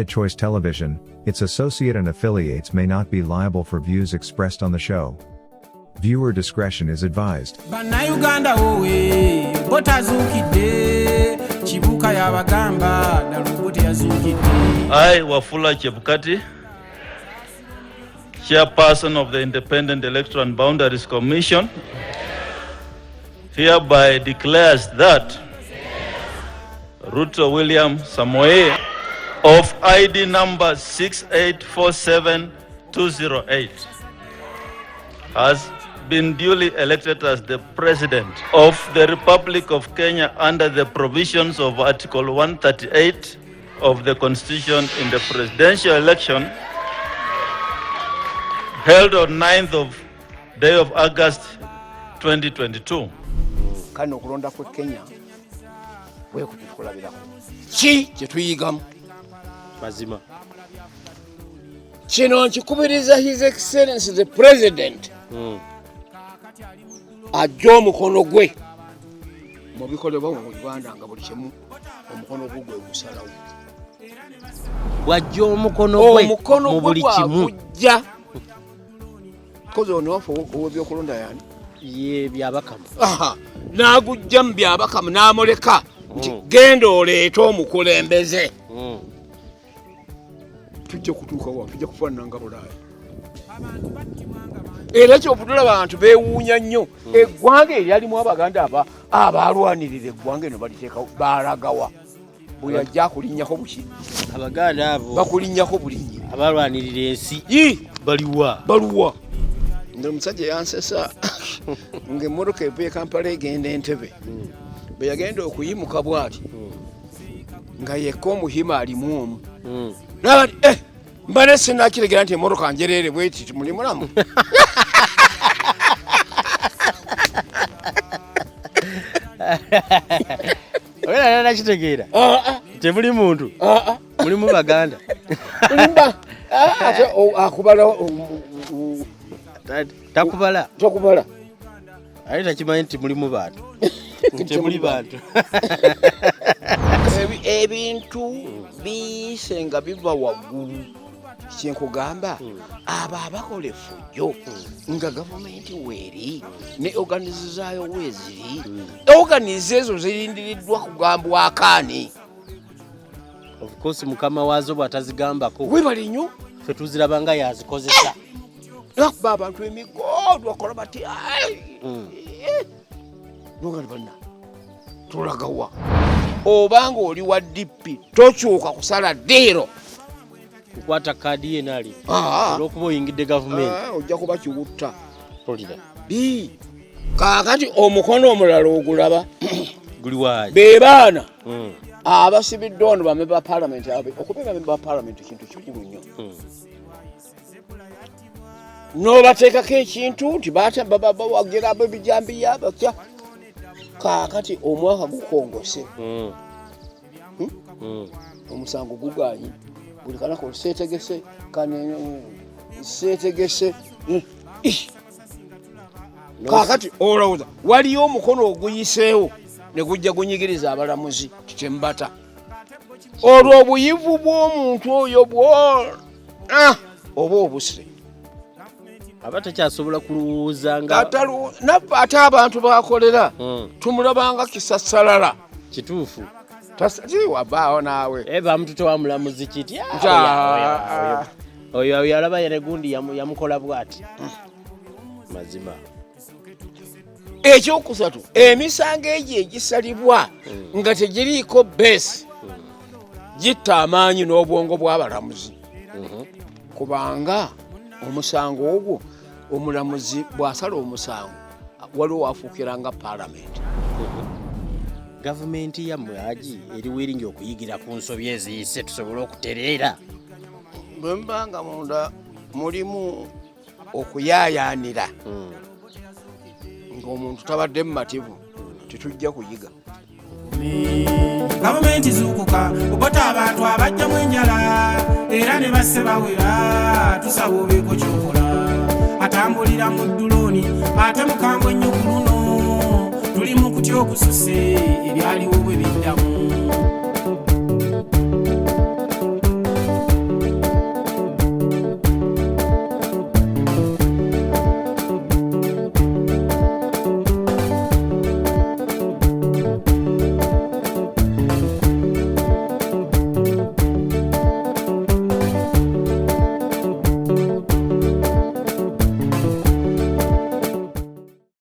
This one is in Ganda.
Choice Television, its associate and affiliates may not be liable for views expressed on the show. Viewer discretion is advised. Bannayuganda wowe botazuukidde kibuuka y'abagamba nalubo teyazuukidde. I, Wafula Chebukati, Chairperson of the Independent Electoral and Boundaries Commission, hereby declares that Ruto William Samoei of ID number 6847208 has been duly elected as the President of the Republic of Kenya under the provisions of Article 138 of the Constitution in the presidential election held on 9th of day of August 2022. Kano kulonda kwa Kenya wewe kutukulabirako ki kyetuyigamu mazima kino nkikubiriza His Excellency the President ajja omukono gwe mu bikolebwa mu Uganda nga buli kimu omukono gwe gusalawo wajja omukono gwe mu buli kimu kujja koze onofu w'ebyokulonda yani ye byabakamu n'agujja mu byabakamu n'amuleka nti genda oleeta omukulembeze tujja kutuuka wa tujja kufaanana nga Bulaaya era kyokutula abantu beewuunya nnyo eggwanga eryalimu Abaganda abalwanirira eggwanga eno baliteekawo balagawa bwe yajja kulinnyako buki Abaganda abo bakulinnyako bulinyi abalwanirira ensi baluwa nga omusajja yansesa ng'emmotoka eva e Kampala egenda Entebbe bwe yagenda okuyimuka bw'ati nga yekka omuhima alimu omu nabati mbane sinakiregera nti emmotoka njereere bweti muli mulamu oera nakitegeera temuli muntu mulimu Baganda akubala takubala ali takimanyi nti mulimu bantu temuli bantu ebintu biyise nga biva waggulu kyenkugamba abo abakola effujjo nga gavumenti weeri ne organize zaayo weeziri organize ezo zirindiriddwa kugambwa akaani of course mukama waazo bw'atazigambako webali nnyo ffe tuziraba nga yazikozesa nakuba abantu emigoodwa kola bati nogandi banna tulagawa obanga oli wa DP tokyuka kusala ddiiro kukwata kaadi ye naali olw'okuba oyingidde gavumenti ojja kuba kiwutta kaakati omukono omulala ogulaba guli waayi be baana abasibiddwa ono bamemba ba paalamenti okubeera bamemba ba paalamenti kintu kimu nnyo n'obateekako ekintu nti bawagira ab'ebijambiya batya kaakati omwaka gukongose omusango guganyi buli kanako seetegese seetegese kaakati olowooza waliyo omukono oguyiseewo ne gujja gunyigiriza abalamuzi tutembata olwo obuyivu bw'omuntu oyo oba obusire aba takyasobola kulowooza nga naffe ate abantu bakolera tumulabanga kisassalala kituufu wabaawo naawe bamutu tewamulamuzi kiti oyo yalaba yene gundi yamukola bwati mazima ekyokusatu emisango egyo egisalibwa nga tegiriiko besi gitta amaanyi n'obwongo bw'abalamuzi kubanga omusango ogwo omulamuzi bw'asala omusango waliwo wafuukiranga paalamenti gavumenti yammwe Hajji eriwo eringi okuyigira ku nsobi eziyise tusobole okutereera bwe mbanga munda mulimu okuyaayaanira ng'omuntu tabadde mumativu tetujja kuyiga gavumenti zuukuka obota abantu abajjamu enjala era ne basse bawera tusaba obeeko kyokola atambulira mu dduloni ate mukambwe ennyo ku luno tuli mu kutya okususe ebyaliwo bwe biddamu